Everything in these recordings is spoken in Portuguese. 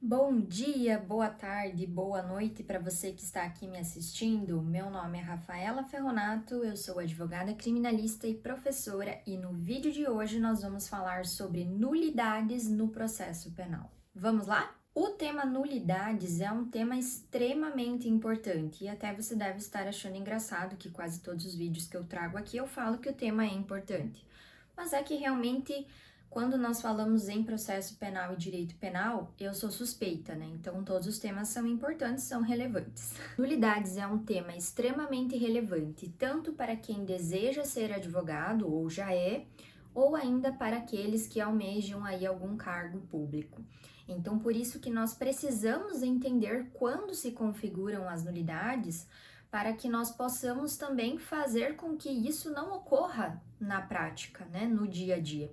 Bom dia, boa tarde, boa noite para você que está aqui me assistindo. Meu nome é Rafaela Ferronato, eu sou advogada criminalista e professora e no vídeo de hoje nós vamos falar sobre nulidades no processo penal. Vamos lá? O tema nulidades é um tema extremamente importante e até você deve estar achando engraçado que quase todos os vídeos que eu trago aqui eu falo que o tema é importante. Mas é que realmente quando nós falamos em processo penal e direito penal, eu sou suspeita, né? Então, todos os temas são importantes, são relevantes. Nulidades é um tema extremamente relevante, tanto para quem deseja ser advogado, ou já é, ou ainda para aqueles que almejam aí algum cargo público. Então, por isso que nós precisamos entender quando se configuram as nulidades, para que nós possamos também fazer com que isso não ocorra na prática, né? No dia a dia.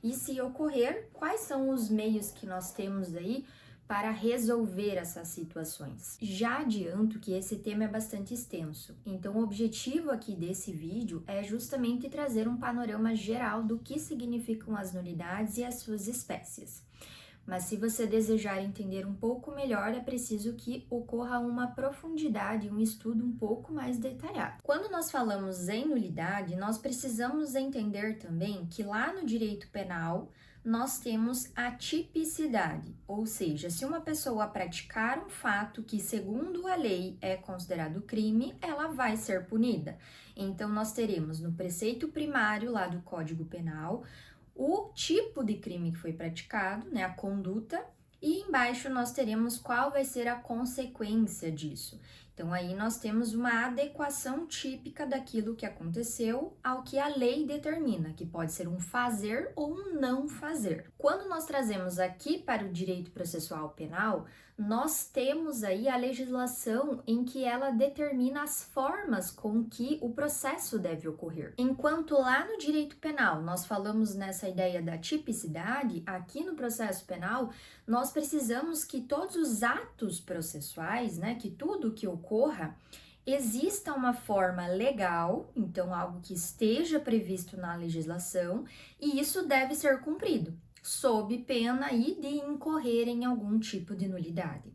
E se ocorrer, quais são os meios que nós temos aí para resolver essas situações? Já adianto que esse tema é bastante extenso, então o objetivo aqui desse vídeo é justamente trazer um panorama geral do que significam as nulidades e as suas espécies. Mas se você desejar entender um pouco melhor, é preciso que ocorra uma profundidade, um estudo um pouco mais detalhado. Quando nós falamos em nulidade, nós precisamos entender também que lá no direito penal, nós temos a tipicidade, ou seja, se uma pessoa praticar um fato que, segundo a lei, é considerado crime, ela vai ser punida. Então, nós teremos no preceito primário lá do Código Penal, o tipo de crime que foi praticado, né, a conduta, e embaixo nós teremos qual vai ser a consequência disso. Então, aí nós temos uma adequação típica daquilo que aconteceu ao que a lei determina, que pode ser um fazer ou um não fazer. Quando nós trazemos aqui para o direito processual penal, nós temos aí a legislação em que ela determina as formas com que o processo deve ocorrer. Enquanto lá no direito penal nós falamos nessa ideia da tipicidade, aqui no processo penal nós precisamos que todos os atos processuais, né, que tudo que ocorra, exista uma forma legal, então algo que esteja previsto na legislação, e isso deve ser cumprido, sob pena aí de incorrer em algum tipo de nulidade.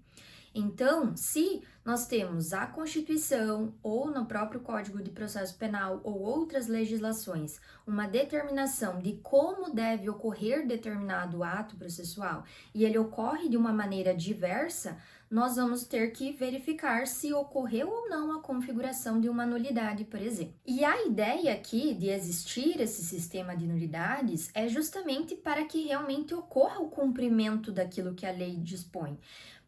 Então, se nós temos a Constituição ou no próprio Código de Processo Penal ou outras legislações uma determinação de como deve ocorrer determinado ato processual e ele ocorre de uma maneira diversa, nós vamos ter que verificar se ocorreu ou não a configuração de uma nulidade, por exemplo. E a ideia aqui de existir esse sistema de nulidades é justamente para que realmente ocorra o cumprimento daquilo que a lei dispõe.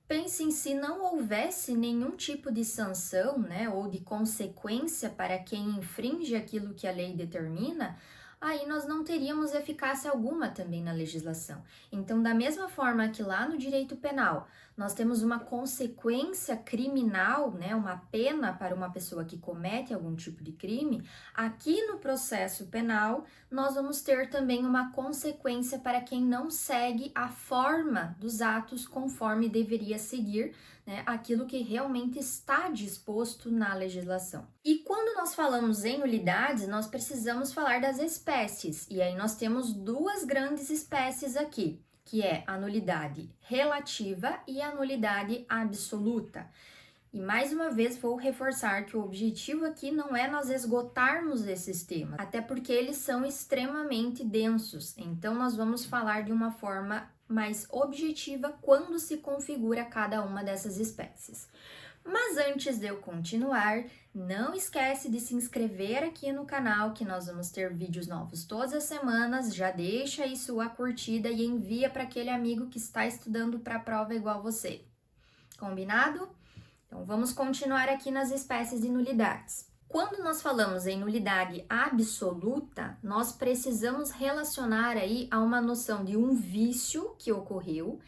Pensem se não houvesse nenhum tipo de sanção, né, ou de consequência para quem infringe aquilo que a lei determina, aí nós não teríamos eficácia alguma também na legislação. Então, da mesma forma que lá no direito penal nós temos uma consequência criminal, né, uma pena para uma pessoa que comete algum tipo de crime, aqui no processo penal nós vamos ter também uma consequência para quem não segue a forma dos atos conforme deveria seguir, né, aquilo que realmente está disposto na legislação. E quando nós falamos em nulidades, nós precisamos falar das espécies, e aí nós temos duas grandes espécies aqui, que é a nulidade relativa e a nulidade absoluta. E mais uma vez vou reforçar que o objetivo aqui não é nós esgotarmos esses temas, até porque eles são extremamente densos, então nós vamos falar de uma forma mais objetiva quando se configura cada uma dessas espécies. Mas antes de eu continuar, não esquece de se inscrever aqui no canal, que nós vamos ter vídeos novos todas as semanas. Já deixa aí sua curtida e envia para aquele amigo que está estudando para a prova igual você. Combinado? Então vamos continuar aqui nas espécies de nulidades. Quando nós falamos em nulidade absoluta, nós precisamos relacionar aí a uma noção de um vício que ocorreu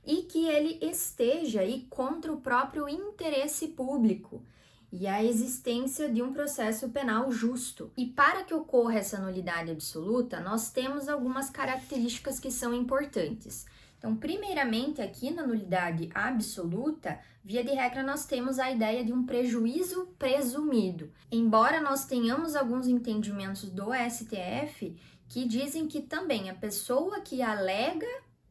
e que ele esteja aí contra o próprio interesse público e a existência de um processo penal justo. E para que ocorra essa nulidade absoluta, nós temos algumas características que são importantes. Então, primeiramente, aqui na nulidade absoluta, via de regra, nós temos a ideia de um prejuízo presumido. Embora nós tenhamos alguns entendimentos do STF que dizem que também a pessoa que alega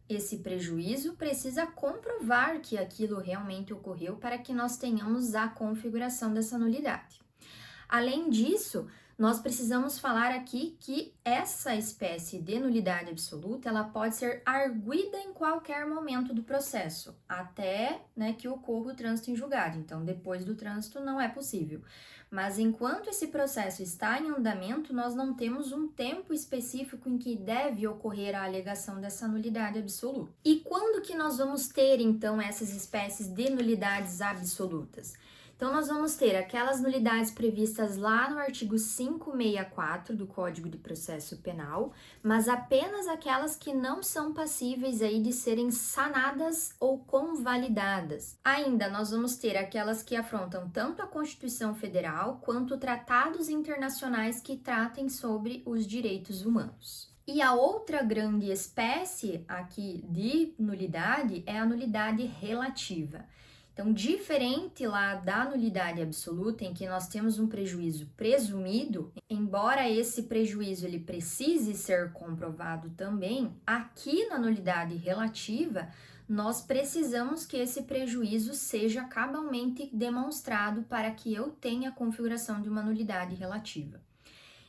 esse prejuízo precisa comprovar que aquilo realmente ocorreu para que nós tenhamos a configuração dessa nulidade. Além disso, nós precisamos falar aqui que essa espécie de nulidade absoluta, ela pode ser arguida em qualquer momento do processo, até, que ocorra o trânsito em julgado. Então, depois do trânsito não é possível. Mas enquanto esse processo está em andamento, nós não temos um tempo específico em que deve ocorrer a alegação dessa nulidade absoluta. E quando que nós vamos ter, então, essas espécies de nulidades absolutas? Então, nós vamos ter aquelas nulidades previstas lá no artigo 564 do Código de Processo Penal, mas apenas aquelas que não são passíveis aí de serem sanadas ou convalidadas. Ainda, nós vamos ter aquelas que afrontam tanto a Constituição Federal quanto tratados internacionais que tratem sobre os direitos humanos. E a outra grande espécie aqui de nulidade é a nulidade relativa. Então, diferente lá da nulidade absoluta, em que nós temos um prejuízo presumido, embora esse prejuízo ele precise ser comprovado também, aqui na nulidade relativa, nós precisamos que esse prejuízo seja cabalmente demonstrado para que eu tenha a configuração de uma nulidade relativa.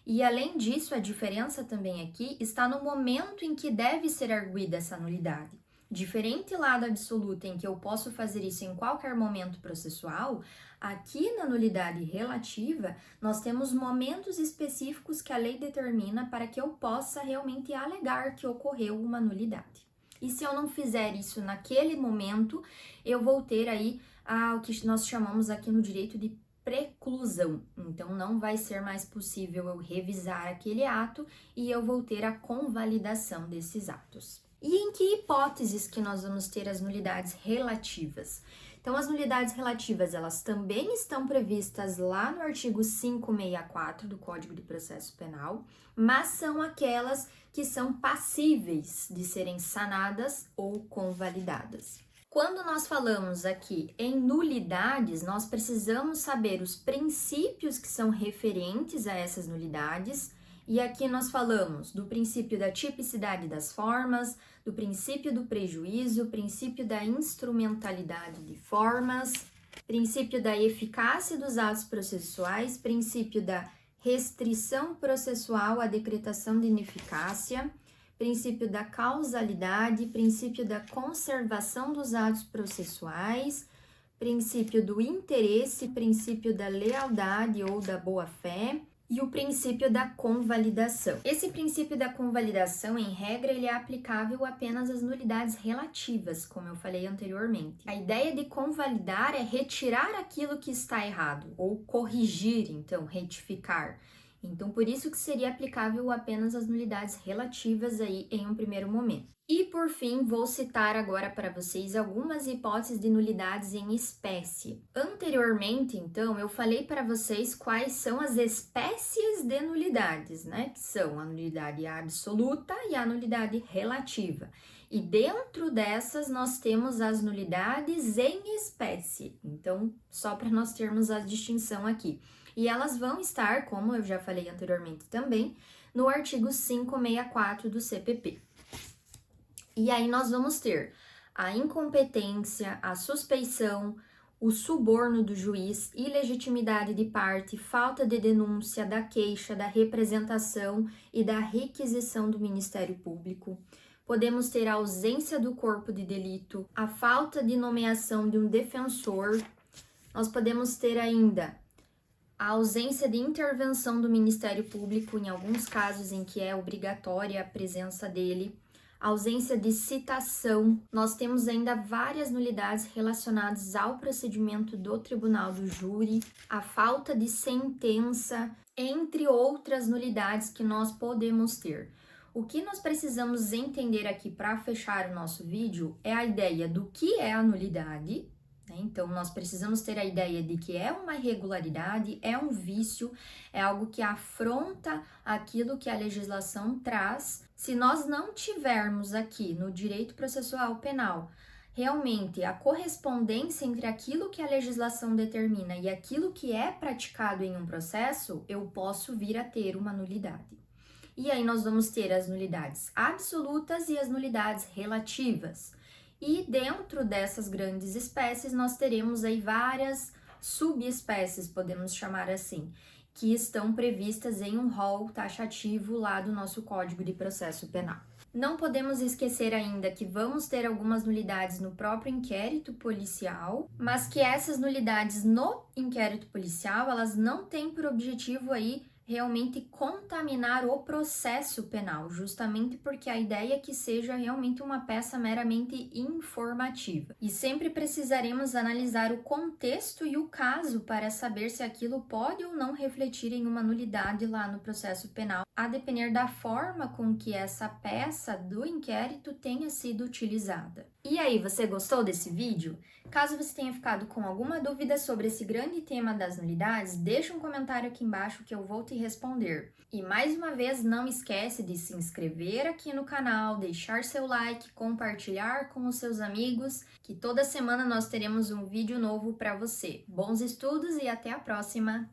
E além disso, a diferença também aqui está no momento em que deve ser arguida essa nulidade. Diferente lá da absoluta, em que eu posso fazer isso em qualquer momento processual, aqui na nulidade relativa, nós temos momentos específicos que a lei determina para que eu possa realmente alegar que ocorreu uma nulidade. E se eu não fizer isso naquele momento, eu vou ter aí o que nós chamamos aqui no direito de preclusão. Então, não vai ser mais possível eu revisar aquele ato e eu vou ter a convalidação desses atos. E em que hipóteses que nós vamos ter as nulidades relativas? Então, as nulidades relativas, elas também estão previstas lá no artigo 564 do Código de Processo Penal, mas são aquelas que são passíveis de serem sanadas ou convalidadas. Quando nós falamos aqui em nulidades, nós precisamos saber os princípios que são referentes a essas nulidades. E aqui nós falamos do princípio da tipicidade das formas, do princípio do prejuízo, princípio da instrumentalidade de formas, princípio da eficácia dos atos processuais, princípio da restrição processual à decretação de ineficácia, princípio da causalidade, princípio da conservação dos atos processuais, princípio do interesse, princípio da lealdade ou da boa-fé, e o princípio da convalidação. Esse princípio da convalidação, em regra, ele é aplicável apenas às nulidades relativas, como eu falei anteriormente. A ideia de convalidar é retirar aquilo que está errado, ou corrigir, então, retificar. Então, por isso que seria aplicável apenas às nulidades relativas aí em um primeiro momento. E, por fim, vou citar agora para vocês algumas hipóteses de nulidades em espécie. Anteriormente, então, eu falei para vocês quais são as espécies de nulidades, que são a nulidade absoluta e a nulidade relativa. E dentro dessas, nós temos as nulidades em espécie. Então, só para nós termos a distinção aqui. E elas vão estar, como eu já falei anteriormente também, no artigo 564 do CPP. E aí nós vamos ter a incompetência, a suspeição, o suborno do juiz, ilegitimidade de parte, falta de denúncia, da queixa, da representação e da requisição do Ministério Público. Podemos ter a ausência do corpo de delito, a falta de nomeação de um defensor. Nós podemos ter ainda a ausência de intervenção do Ministério Público, em alguns casos em que é obrigatória a presença dele. Ausência de citação. Nós temos ainda várias nulidades relacionadas ao procedimento do tribunal do júri, a falta de sentença, entre outras nulidades que nós podemos ter. O que nós precisamos entender aqui para fechar o nosso vídeo é a ideia do que é a nulidade. Então, nós precisamos ter a ideia de que é uma irregularidade, é um vício, é algo que afronta aquilo que a legislação traz. Se nós não tivermos aqui no direito processual penal realmente a correspondência entre aquilo que a legislação determina e aquilo que é praticado em um processo, eu posso vir a ter uma nulidade. E aí nós vamos ter as nulidades absolutas e as nulidades relativas. E dentro dessas grandes espécies nós teremos aí várias subespécies, podemos chamar assim, que estão previstas em um rol taxativo lá do nosso Código de Processo Penal. Não podemos esquecer ainda que vamos ter algumas nulidades no próprio inquérito policial, mas que essas nulidades no inquérito policial, elas não têm por objetivo aí realmente contaminar o processo penal, justamente porque a ideia é que seja realmente uma peça meramente informativa. E sempre precisaremos analisar o contexto e o caso para saber se aquilo pode ou não refletir em uma nulidade lá no processo penal, a depender da forma com que essa peça do inquérito tenha sido utilizada. E aí, você gostou desse vídeo? Caso você tenha ficado com alguma dúvida sobre esse grande tema das nulidades, deixa um comentário aqui embaixo que eu vou te responder. E mais uma vez, não esquece de se inscrever aqui no canal, deixar seu like, compartilhar com os seus amigos, que toda semana nós teremos um vídeo novo para você. Bons estudos e até a próxima!